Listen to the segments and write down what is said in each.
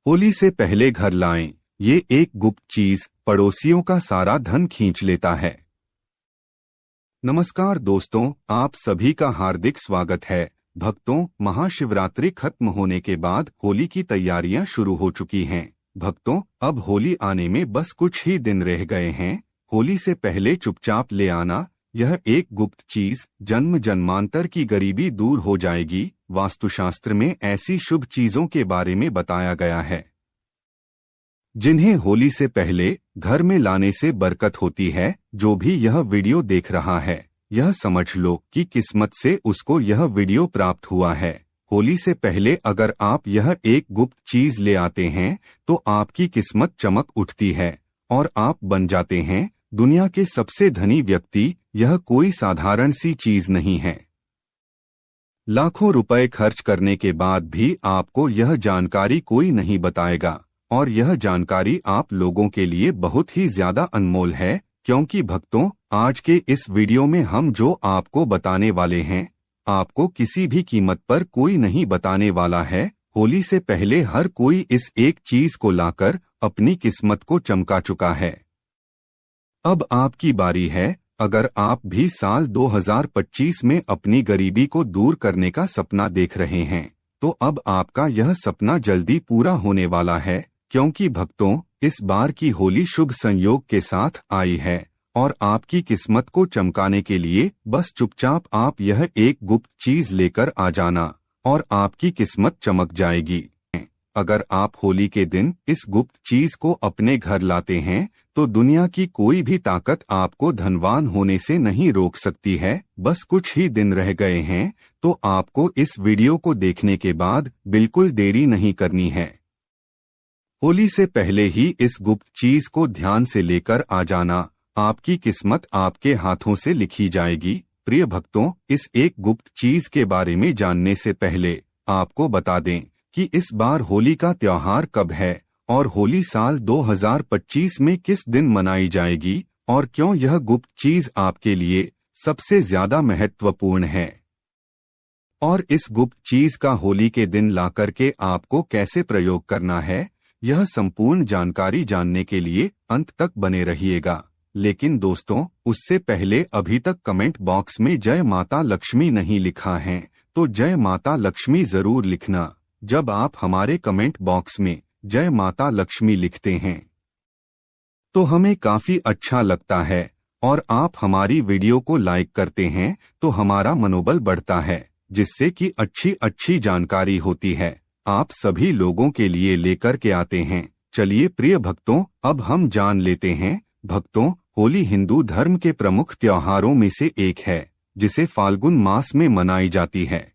होली से पहले घर लाएं, ये एक गुप्त चीज पड़ोसियों का सारा धन खींच लेता है। नमस्कार दोस्तों, आप सभी का हार्दिक स्वागत है। भक्तों, महाशिवरात्रि खत्म होने के बाद होली की तैयारियां शुरू हो चुकी हैं। भक्तों, अब होली आने में बस कुछ ही दिन रह गए हैं। होली से पहले चुपचाप ले आना यह एक गुप्त चीज जन्म जन्मांतर की गरीबी दूर हो जाएगी। वास्तुशास्त्र में ऐसी शुभ चीजों के बारे में बताया गया है जिन्हें होली से पहले घर में लाने से बरकत होती है। जो भी यह वीडियो देख रहा है, यह समझ लो कि किस्मत से उसको यह वीडियो प्राप्त हुआ है। होली से पहले अगर आप यह एक गुप्त चीज ले आते हैं तो आपकी किस्मत चमक उठती है और आप बन जाते हैं दुनिया के सबसे धनी व्यक्ति। यह कोई साधारण सी चीज नहीं है। लाखों रुपए खर्च करने के बाद भी आपको यह जानकारी कोई नहीं बताएगा, और यह जानकारी आप लोगों के लिए बहुत ही ज्यादा अनमोल है। क्योंकि भक्तों, आज के इस वीडियो में हम जो आपको बताने वाले हैं, आपको किसी भी कीमत पर कोई नहीं बताने वाला है। होली से पहले हर कोई इस एक चीज को लाकर अपनी किस्मत को चमका चुका है। अब आपकी बारी है। अगर आप भी साल 2025 में अपनी गरीबी को दूर करने का सपना देख रहे हैं, तो अब आपका यह सपना जल्दी पूरा होने वाला है। क्योंकि भक्तों, इस बार की होली शुभ संयोग के साथ आई है और आपकी किस्मत को चमकाने के लिए बस चुपचाप आप यह एक गुप्त चीज लेकर आ जाना और आपकी किस्मत चमक जाएगी। अगर आप होली के दिन इस गुप्त चीज को अपने घर लाते हैं तो दुनिया की कोई भी ताकत आपको धनवान होने से नहीं रोक सकती है। बस कुछ ही दिन रह गए हैं, तो आपको इस वीडियो को देखने के बाद बिल्कुल देरी नहीं करनी है। होली से पहले ही इस गुप्त चीज को ध्यान से लेकर आ जाना। आपकी किस्मत आपके हाथों से लिखी जाएगी। प्रिय भक्तों, इस एक गुप्त चीज के बारे में जानने से पहले आपको बता दें कि इस बार होली का त्योहार कब है और होली साल 2025 में किस दिन मनाई जाएगी और क्यों यह गुप्त चीज आपके लिए सबसे ज्यादा महत्वपूर्ण है, और इस गुप्त चीज का होली के दिन लाकर के आपको कैसे प्रयोग करना है। यह संपूर्ण जानकारी जानने के लिए अंत तक बने रहिएगा। लेकिन दोस्तों, उससे पहले अभी तक कमेंट बॉक्स में जय माता लक्ष्मी नहीं लिखा है तो जय माता लक्ष्मी जरूर लिखना। जब आप हमारे कमेंट बॉक्स में जय माता लक्ष्मी लिखते हैं तो हमें काफी अच्छा लगता है, और आप हमारी वीडियो को लाइक करते हैं तो हमारा मनोबल बढ़ता है, जिससे कि अच्छी अच्छी जानकारी होती है आप सभी लोगों के लिए लेकर के आते हैं। चलिए प्रिय भक्तों, अब हम जान लेते हैं। भक्तों, होली हिंदू धर्म के प्रमुख त्योहारों में से एक है जिसे फाल्गुन मास में मनाई जाती है।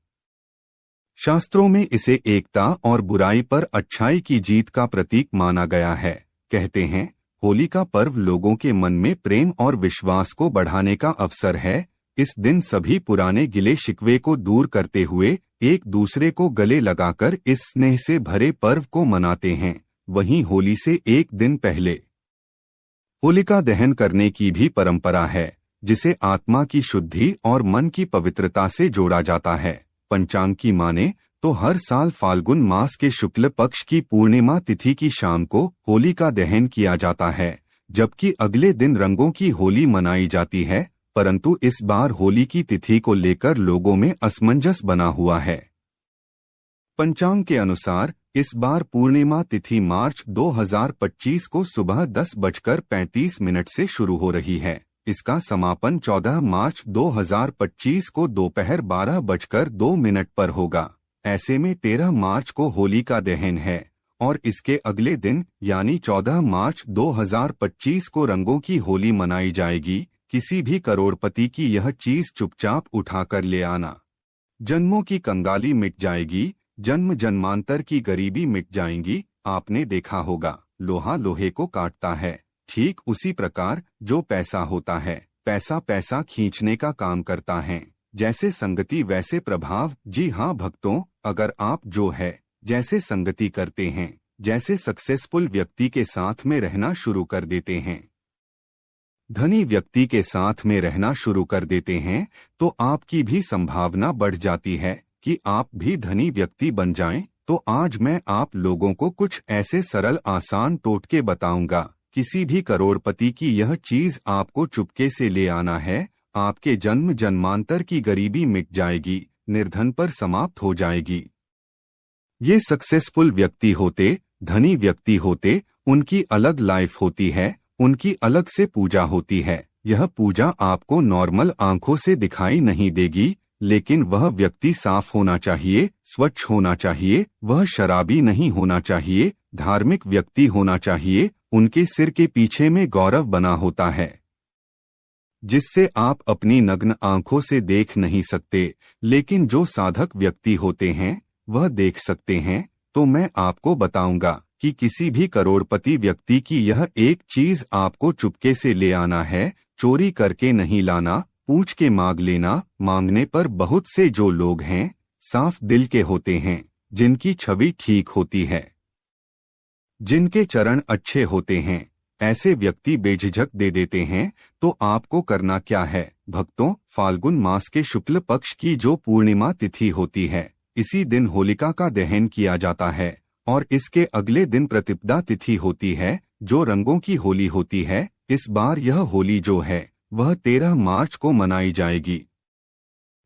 शास्त्रों में इसे एकता और बुराई पर अच्छाई की जीत का प्रतीक माना गया है। कहते हैं, होली का पर्व लोगों के मन में प्रेम और विश्वास को बढ़ाने का अवसर है। इस दिन सभी पुराने गिले शिकवे को दूर करते हुए एक दूसरे को गले लगाकर इस स्नेह से भरे पर्व को मनाते हैं। वहीं होली से एक दिन पहले होलिका दहन करने की भी परंपरा है, जिसे आत्मा की शुद्धि और मन की पवित्रता से जोड़ा जाता है। पंचांग की माने तो हर साल फाल्गुन मास के शुक्ल पक्ष की पूर्णिमा तिथि की शाम को होली का दहन किया जाता है, जबकि अगले दिन रंगों की होली मनाई जाती है। परंतु इस बार होली की तिथि को लेकर लोगों में असमंजस बना हुआ है। पंचांग के अनुसार इस बार पूर्णिमा तिथि मार्च 2025 को सुबह 10:35 से शुरू हो रही है। इसका समापन 14 मार्च 2025 को दोपहर 12:02 पर होगा। ऐसे में 13 मार्च को होली का दहन है और इसके अगले दिन यानी 14 मार्च 2025 को रंगों की होली मनाई जाएगी। किसी भी करोड़पति की यह चीज चुपचाप उठाकर ले आना। जन्मों की कंगाली मिट जाएगी, जन्म जन्मांतर की गरीबी मिट जाएंगी। आपने देखा होगा, लोहा लोहे को काटता है, ठीक उसी प्रकार जो पैसा होता है, पैसा पैसा खींचने का काम करता है। जैसे संगति वैसे प्रभाव। जी हाँ भक्तों, अगर आप जो है जैसे संगति करते हैं, जैसे सक्सेसफुल व्यक्ति के साथ में रहना शुरू कर देते हैं, धनी व्यक्ति के साथ में रहना शुरू कर देते हैं, तो आपकी भी संभावना बढ़ जाती है कि आप भी धनी व्यक्ति बन जाएं। तो आज मैं आप लोगों को कुछ ऐसे सरल आसान टोटके बताऊंगा। किसी भी करोड़पति की यह चीज आपको चुपके से ले आना है। आपके जन्म जन्मांतर की गरीबी मिट जाएगी, निर्धन पर समाप्त हो जाएगी। ये सक्सेसफुल व्यक्ति होते, धनी व्यक्ति होते, उनकी अलग लाइफ होती है, उनकी अलग से पूजा होती है। यह पूजा आपको नॉर्मल आंखों से दिखाई नहीं देगी, लेकिन वह व्यक्ति साफ होना चाहिए, स्वच्छ होना चाहिए, वह शराबी नहीं होना चाहिए, धार्मिक व्यक्ति होना चाहिए। उनके सिर के पीछे में गौरव बना होता है, जिससे आप अपनी नग्न आंखों से देख नहीं सकते, लेकिन जो साधक व्यक्ति होते हैं वह देख सकते हैं। तो मैं आपको बताऊंगा कि किसी भी करोड़पति व्यक्ति की यह एक चीज आपको चुपके से ले आना है, चोरी करके नहीं लाना, पूछ के मांग लेना। मांगने पर बहुत से जो लोग हैं साफ दिल के होते हैं, जिनकी छवि ठीक होती है, जिनके चरण अच्छे होते हैं, ऐसे व्यक्ति बेझिझक दे देते हैं। तो आपको करना क्या है भक्तों? फाल्गुन मास के शुक्ल पक्ष की जो पूर्णिमा तिथि होती है, इसी दिन होलिका का दहन किया जाता है और इसके अगले दिन प्रतिपदा तिथि होती है, जो रंगों की होली होती है। इस बार यह होली जो है वह 13 मार्च को मनाई जाएगी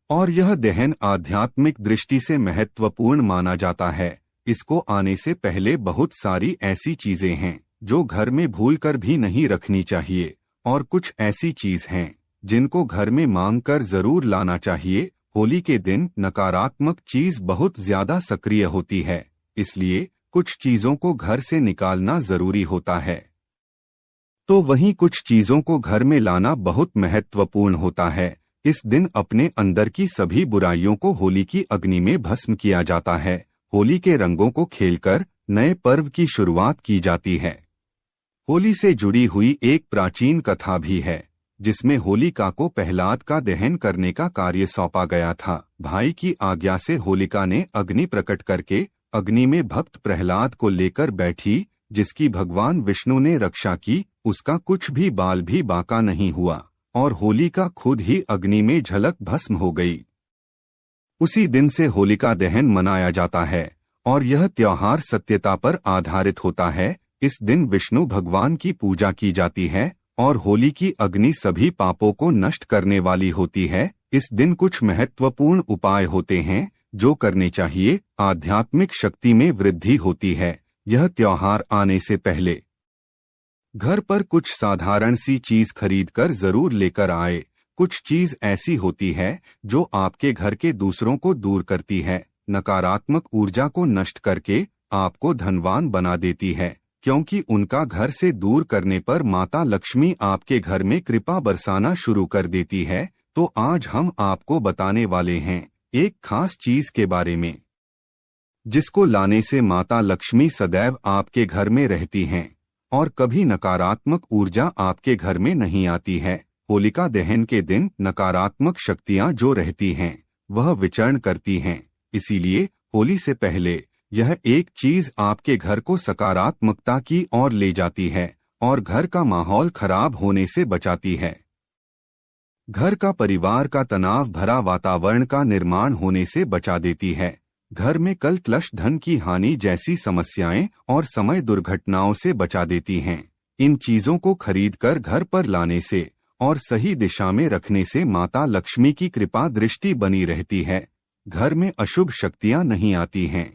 और यह दहन आध्यात्मिक दृष्टि से महत्वपूर्ण माना जाता है। इसको आने से पहले बहुत सारी ऐसी चीजें हैं जो घर में भूलकर भी नहीं रखनी चाहिए, और कुछ ऐसी चीज हैं जिनको घर में मांग कर जरूर लाना चाहिए। होली के दिन नकारात्मक चीज बहुत ज्यादा सक्रिय होती है, इसलिए कुछ चीजों को घर से निकालना जरूरी होता है, तो वहीं कुछ चीजों को घर में लाना बहुत महत्वपूर्ण होता है। इस दिन अपने अंदर की सभी बुराइयों को होली की अग्नि में भस्म किया जाता है। होली के रंगों को खेलकर नए पर्व की शुरुआत की जाती है। होली से जुड़ी हुई एक प्राचीन कथा भी है, जिसमें होलिका को प्रहलाद का दहन करने का कार्य सौंपा गया था। भाई की आज्ञा से होलिका ने अग्नि प्रकट करके अग्नि में भक्त प्रहलाद को लेकर बैठी, जिसकी भगवान विष्णु ने रक्षा की। उसका कुछ भी बाल भी बांका नहीं हुआ और होलिका खुद ही अग्नि में झलक भस्म हो गई। उसी दिन से होलिका दहन मनाया जाता है और यह त्योहार सत्यता पर आधारित होता है। इस दिन विष्णु भगवान की पूजा की जाती है और होली की अग्नि सभी पापों को नष्ट करने वाली होती है। इस दिन कुछ महत्वपूर्ण उपाय होते हैं जो करने चाहिए। आध्यात्मिक शक्ति में वृद्धि होती है। यह त्योहार आने से पहले घर पर कुछ साधारण सी चीज खरीदकर जरूर लेकर आए। कुछ चीज ऐसी होती है जो आपके घर के दूसरों को दूर करती है, नकारात्मक ऊर्जा को नष्ट करके आपको धनवान बना देती है, क्योंकि उनका घर से दूर करने पर माता लक्ष्मी आपके घर में कृपा बरसाना शुरू कर देती है। तो आज हम आपको बताने वाले हैं एक खास चीज के बारे में, जिसको लाने से माता लक्ष्मी सदैव आपके घर में रहती हैं और कभी नकारात्मक ऊर्जा आपके घर में नहीं आती है। होलिका दहन के दिन नकारात्मक शक्तियां जो रहती हैं वह विचरण करती हैं, इसीलिए होली से पहले यह एक चीज आपके घर को सकारात्मकता की ओर ले जाती है और घर का माहौल खराब होने से बचाती है। घर का परिवार का तनाव भरा वातावरण का निर्माण होने से बचा देती है। घर में कल क्लश, धन की हानि जैसी समस्याएं और समय दुर्घटनाओं से बचा देती हैं। इन चीजों को खरीदकर घर पर लाने से और सही दिशा में रखने से माता लक्ष्मी की कृपा दृष्टि बनी रहती है। घर में अशुभ शक्तियां नहीं आती हैं।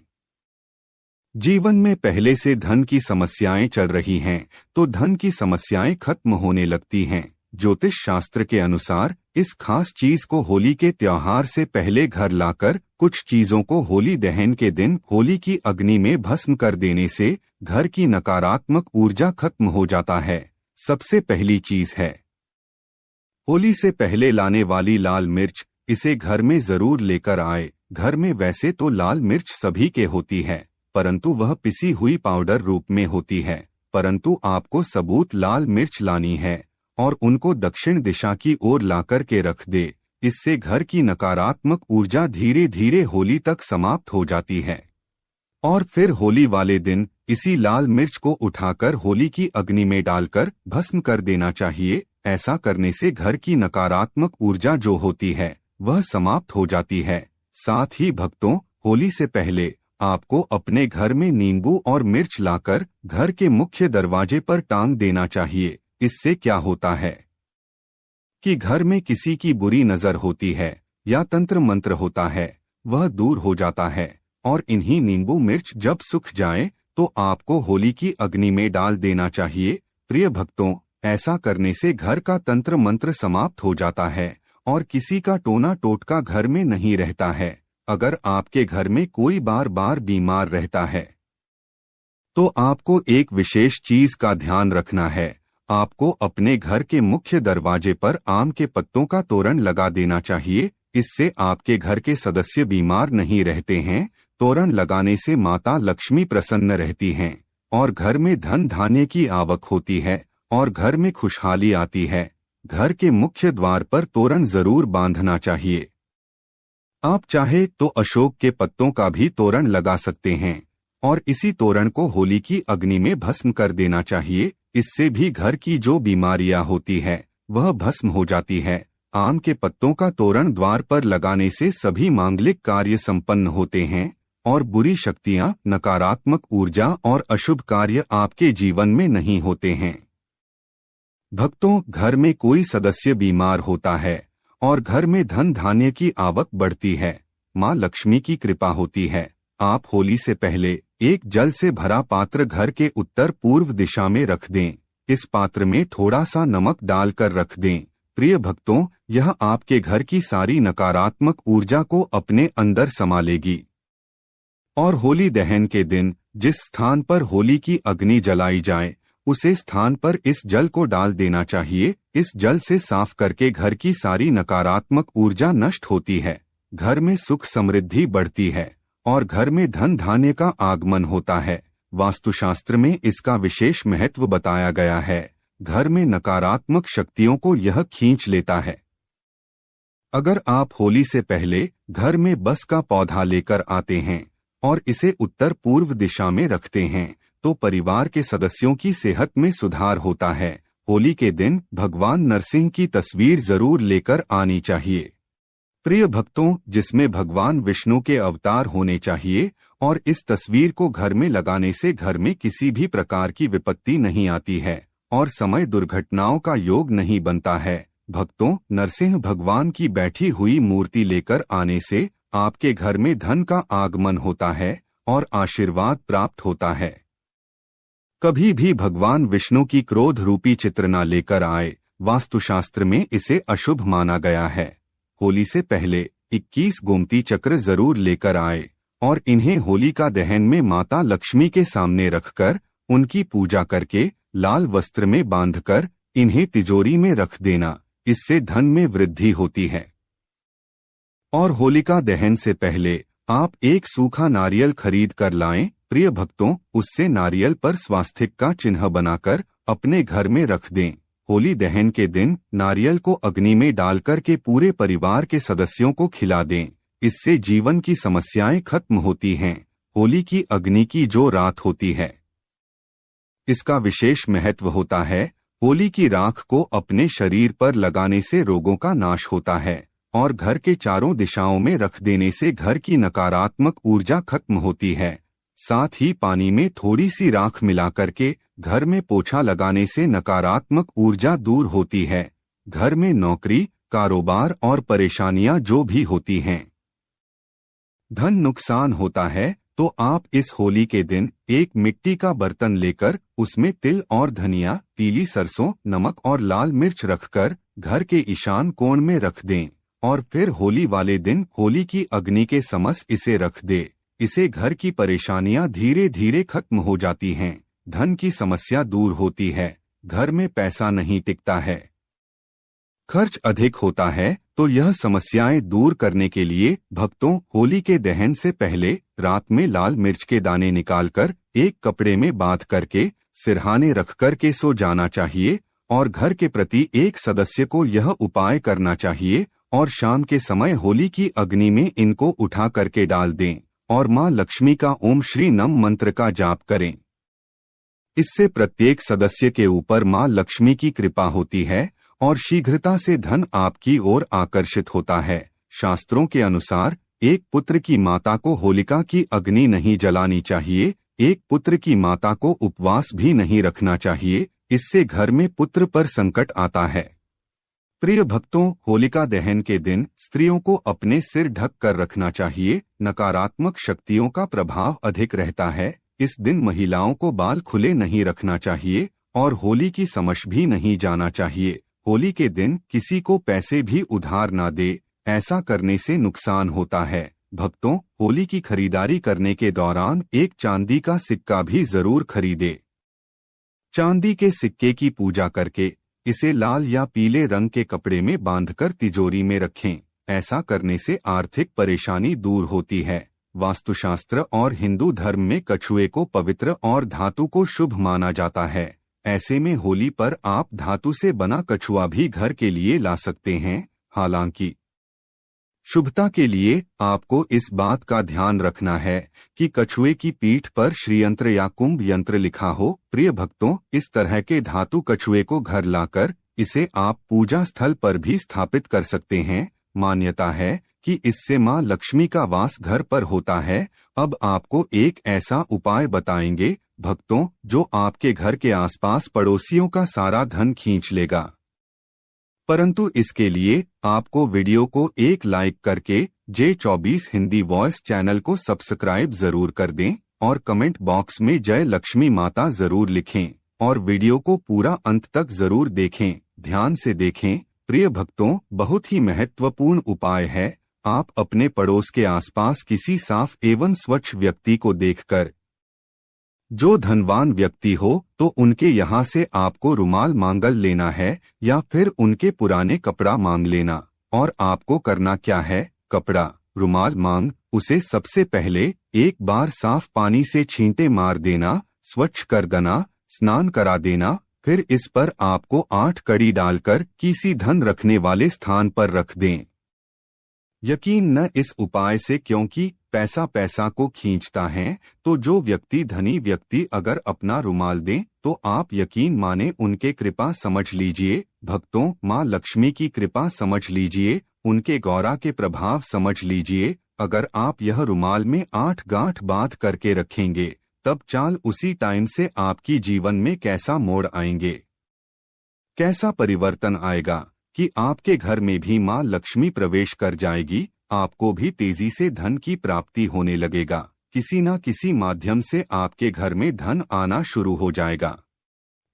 जीवन में पहले से धन की समस्याएं चल रही हैं, तो धन की समस्याएं खत्म होने लगती हैं। ज्योतिष शास्त्र के अनुसार इस खास चीज को होली के त्योहार से पहले घर लाकर कुछ चीजों को होली दहन के दिन होली की अग्नि में भस्म कर देने से घर की नकारात्मक ऊर्जा खत्म हो जाता है। सबसे पहली चीज है होली से पहले लाने वाली लाल मिर्च। इसे घर में जरूर लेकर आए। घर में वैसे तो लाल मिर्च सभी के होती है, परंतु वह पिसी हुई पाउडर रूप में होती है। परंतु आपको सबूत लाल मिर्च लानी है और उनको दक्षिण दिशा की ओर लाकर के रख दे। इससे घर की नकारात्मक ऊर्जा धीरे धीरे होली तक समाप्त हो जाती है और फिर होली वाले दिन इसी लाल मिर्च को उठाकर होली की अग्नि में डालकर भस्म कर देना चाहिए। ऐसा करने से घर की नकारात्मक ऊर्जा जो होती है वह समाप्त हो जाती है। साथ ही भक्तों, होली से पहले आपको अपने घर में नींबू और मिर्च लाकर घर के मुख्य दरवाजे पर टांग देना चाहिए। इससे क्या होता है कि घर में किसी की बुरी नजर होती है या तंत्र मंत्र होता है, वह दूर हो जाता है। और इन्हीं नींबू मिर्च जब सूख जाए तो आपको होली की अग्नि में डाल देना चाहिए। प्रिय भक्तों, ऐसा करने से घर का तंत्र मंत्र समाप्त हो जाता है और किसी का टोना टोटका घर में नहीं रहता है। अगर आपके घर में कोई बार बार बीमार रहता है तो आपको एक विशेष चीज का ध्यान रखना है। आपको अपने घर के मुख्य दरवाजे पर आम के पत्तों का तोरण लगा देना चाहिए। इससे आपके घर के सदस्य बीमार नहीं रहते हैं। तोरण लगाने से माता लक्ष्मी प्रसन्न रहती हैं और घर में धन धान्य की आवक होती है और घर में खुशहाली आती है। घर के मुख्य द्वार पर तोरण जरूर बांधना चाहिए। आप चाहे तो अशोक के पत्तों का भी तोरण लगा सकते हैं और इसी तोरण को होली की अग्नि में भस्म कर देना चाहिए। इससे भी घर की जो बीमारियां होती है वह भस्म हो जाती है। आम के पत्तों का तोरण द्वार पर लगाने से सभी मांगलिक कार्य संपन्न होते हैं और बुरी शक्तियां, नकारात्मक ऊर्जा और अशुभ कार्य आपके जीवन में नहीं होते हैं। भक्तों, घर में कोई सदस्य बीमार होता है और घर में धन धान्य की आवक बढ़ती है, माँ लक्ष्मी की कृपा होती है। आप होली से पहले एक जल से भरा पात्र घर के उत्तर पूर्व दिशा में रख दें। इस पात्र में थोड़ा सा नमक डालकर रख दें। प्रिय भक्तों, यह आपके घर की सारी नकारात्मक ऊर्जा को अपने अंदर समा लेगी। और होली दहन के दिन जिस स्थान पर होली की अग्नि जलाई जाए उसे स्थान पर इस जल को डाल देना चाहिए। इस जल से साफ करके घर की सारी नकारात्मक ऊर्जा नष्ट होती है, घर में सुख समृद्धि बढ़ती है और घर में धन धान्य का आगमन होता है। वास्तुशास्त्र में इसका विशेष महत्व बताया गया है। घर में नकारात्मक शक्तियों को यह खींच लेता है। अगर आप होली से पहले घर में बस का पौधा लेकर आते हैं और इसे उत्तर पूर्व दिशा में रखते हैं तो परिवार के सदस्यों की सेहत में सुधार होता है। होली के दिन भगवान नरसिंह की तस्वीर जरूर लेकर आनी चाहिए। प्रिय भक्तों, जिसमें भगवान विष्णु के अवतार होने चाहिए और इस तस्वीर को घर में लगाने से घर में किसी भी प्रकार की विपत्ति नहीं आती है और समय दुर्घटनाओं का योग नहीं बनता है। भक्तों, नरसिंह भगवान की बैठी हुई मूर्ति लेकर आने से आपके घर में धन का आगमन होता है और आशीर्वाद प्राप्त होता है। कभी भी भगवान विष्णु की क्रोध रूपी चित्र न लेकर आए, वास्तुशास्त्र में इसे अशुभ माना गया है। होली से पहले 21 गोमती चक्र जरूर लेकर आए और इन्हें होलिका दहन में माता लक्ष्मी के सामने रखकर उनकी पूजा करके लाल वस्त्र में बांधकर इन्हें तिजोरी में रख देना। इससे धन में वृद्धि होती है। और होलिका दहन से पहले आप एक सूखा नारियल खरीद कर लाएं। प्रिय भक्तों, उससे नारियल पर स्वास्तिक का चिन्ह बनाकर अपने घर में रख दें। होली दहन के दिन नारियल को अग्नि में डालकर के पूरे परिवार के सदस्यों को खिला दें। इससे जीवन की समस्याएं खत्म होती हैं। होली की अग्नि की जो राख होती है इसका विशेष महत्व होता है। होली की राख को अपने शरीर पर लगाने से रोगों का नाश होता है और घर के चारों दिशाओं में रख देने से घर की नकारात्मक ऊर्जा खत्म होती है। साथ ही पानी में थोड़ी सी राख मिलाकर के घर में पोछा लगाने से नकारात्मक ऊर्जा दूर होती है। घर में नौकरी, कारोबार और परेशानियां जो भी होती हैं, धन नुकसान होता है, तो आप इस होली के दिन एक मिट्टी का बर्तन लेकर उसमें तिल और धनिया, पीली सरसों, नमक और लाल मिर्च रखकर घर के ईशान कोण में रख दें और फिर होली वाले दिन होली की अग्नि के समक्ष इसे रख दे। इसे घर की परेशानियां धीरे धीरे खत्म हो जाती हैं, धन की समस्या दूर होती है, घर में पैसा नहीं टिकता है, खर्च अधिक होता है, तो यह समस्याएं दूर करने के लिए भक्तों होली के दहन से पहले रात में लाल मिर्च के दाने निकालकर एक कपड़े में बांध करके सिरहाने रख कर के सो जाना चाहिए और घर के प्रति एक सदस्य को यह उपाय करना चाहिए और शाम के समय होली की अग्नि में इनको उठा करके डाल दें और माँ लक्ष्मी का ओम श्री नम मंत्र का जाप करें। इससे प्रत्येक सदस्य के ऊपर माँ लक्ष्मी की कृपा होती है और शीघ्रता से धन आपकी ओर आकर्षित होता है। शास्त्रों के अनुसार एक पुत्र की माता को होलिका की अग्नि नहीं जलानी चाहिए। एक पुत्र की माता को उपवास भी नहीं रखना चाहिए, इससे घर में पुत्र पर संकट आता है। प्रिय भक्तों, होलिका दहन के दिन स्त्रियों को अपने सिर ढक कर रखना चाहिए। नकारात्मक शक्तियों का प्रभाव अधिक रहता है। इस दिन महिलाओं को बाल खुले नहीं रखना चाहिए और होली की समझ भी नहीं जाना चाहिए। होली के दिन किसी को पैसे भी उधार ना दे, ऐसा करने से नुकसान होता है। भक्तों, होली की खरीदारी करने के दौरान एक चांदी का सिक्का भी जरूर खरीदे। चांदी के सिक्के की पूजा करके इसे लाल या पीले रंग के कपड़े में बांधकर तिजोरी में रखें। ऐसा करने से आर्थिक परेशानी दूर होती है। वास्तुशास्त्र और हिंदू धर्म में कछुए को पवित्र और धातु को शुभ माना जाता है। ऐसे में होली पर आप धातु से बना कछुआ भी घर के लिए ला सकते हैं। हालांकि शुभता के लिए आपको इस बात का ध्यान रखना है कि कछुए की पीठ पर श्रीयंत्र या कुंभ यंत्र लिखा हो। प्रिय भक्तों, इस तरह के धातु कछुए को घर लाकर इसे आप पूजा स्थल पर भी स्थापित कर सकते हैं। मान्यता है कि इससे मां लक्ष्मी का वास घर पर होता है। अब आपको एक ऐसा उपाय बताएंगे भक्तों, जो आपके घर के आसपास पड़ोसियों का सारा धन खींच लेगा। परंतु इसके लिए आपको वीडियो को एक लाइक करके J24 हिंदी वॉइस चैनल को सब्सक्राइब जरूर कर दें और कमेंट बॉक्स में जय लक्ष्मी माता जरूर लिखें और वीडियो को पूरा अंत तक जरूर देखें। ध्यान से देखें। प्रिय भक्तों, बहुत ही महत्वपूर्ण उपाय है। आप अपने पड़ोस के आसपास किसी साफ एवं स्वच्छ व्यक्ति को देखकर, जो धनवान व्यक्ति हो, तो उनके यहाँ से आपको रुमाल मांगल लेना है या फिर उनके पुराने कपड़ा मांग लेना। और आपको करना क्या है, कपड़ा रुमाल मांग उसे सबसे पहले एक बार साफ पानी से छींटे मार देना, स्वच्छ कर देना, स्नान करा देना। फिर इस पर आपको 8 कड़ी डालकर किसी धन रखने वाले स्थान पर रख दें। यकीन न इस उपाय से, क्योंकि पैसा पैसा को खींचता है। तो जो व्यक्ति धनी व्यक्ति अगर अपना रुमाल दें तो आप यकीन माने उनके कृपा समझ लीजिए। भक्तों, माँ लक्ष्मी की कृपा समझ लीजिए, उनके गौरा के प्रभाव समझ लीजिए। अगर आप यह रुमाल में 8 गांठ बांध करके रखेंगे, तब चाल उसी टाइम से आपकी जीवन में कैसा मोड़ आएंगे, कैसा परिवर्तन आएगा कि आपके घर में भी माँ लक्ष्मी प्रवेश कर जाएगी। आपको भी तेजी से धन की प्राप्ति होने लगेगा। किसी न किसी माध्यम से आपके घर में धन आना शुरू हो जाएगा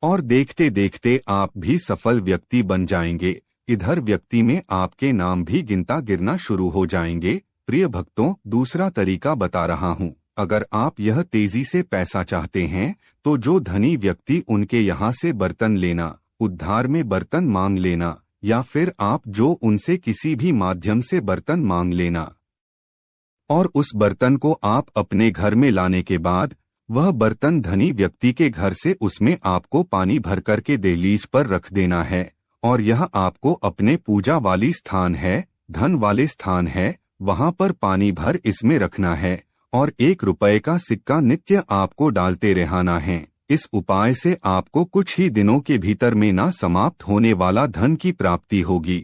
और देखते देखते आप भी सफल व्यक्ति बन जाएंगे। इधर व्यक्ति में आपके नाम भी गिनता गिरना शुरू हो जाएंगे। प्रिय भक्तों, दूसरा तरीका बता रहा हूँ। अगर आप यह तेजी से पैसा चाहते हैं तो जो धनी व्यक्ति उनके यहाँ से बर्तन लेना, उधार में बर्तन मांग लेना, या फिर आप जो उनसे किसी भी माध्यम से बर्तन मांग लेना और उस बर्तन को आप अपने घर में लाने के बाद वह बर्तन धनी व्यक्ति के घर से उसमें आपको पानी भर करके दहलीज पर रख देना है। और यह आपको अपने पूजा वाली स्थान है, धन वाले स्थान है, वहां पर पानी भर इसमें रखना है और 1 रुपए का सिक्का नित्य आपको डालते रहना है। इस उपाय से आपको कुछ ही दिनों के भीतर में ना समाप्त होने वाला धन की प्राप्ति होगी।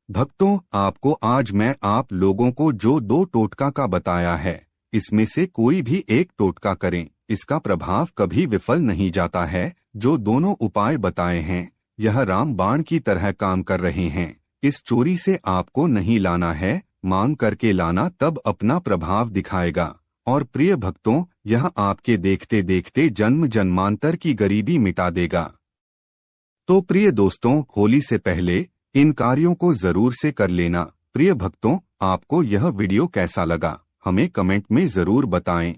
भक्तों, आपको आज मैं आप लोगों को जो 2 टोटका का बताया है, इसमें से कोई भी एक टोटका करें, इसका प्रभाव कभी विफल नहीं जाता है। जो दोनों उपाय बताए हैं, यह राम बाण की तरह काम कर रहे हैं। इस चोरी से आपको नहीं लाना है, मांग करके लाना, तब अपना प्रभाव दिखाएगा। और प्रिय भक्तों, यह आपके देखते देखते जन्म जन्मांतर की गरीबी मिटा देगा। तो प्रिय दोस्तों, होली से पहले इन कार्यों को जरूर से कर लेना। प्रिय भक्तों, आपको यह वीडियो कैसा लगा, हमें कमेंट में जरूर बताएं।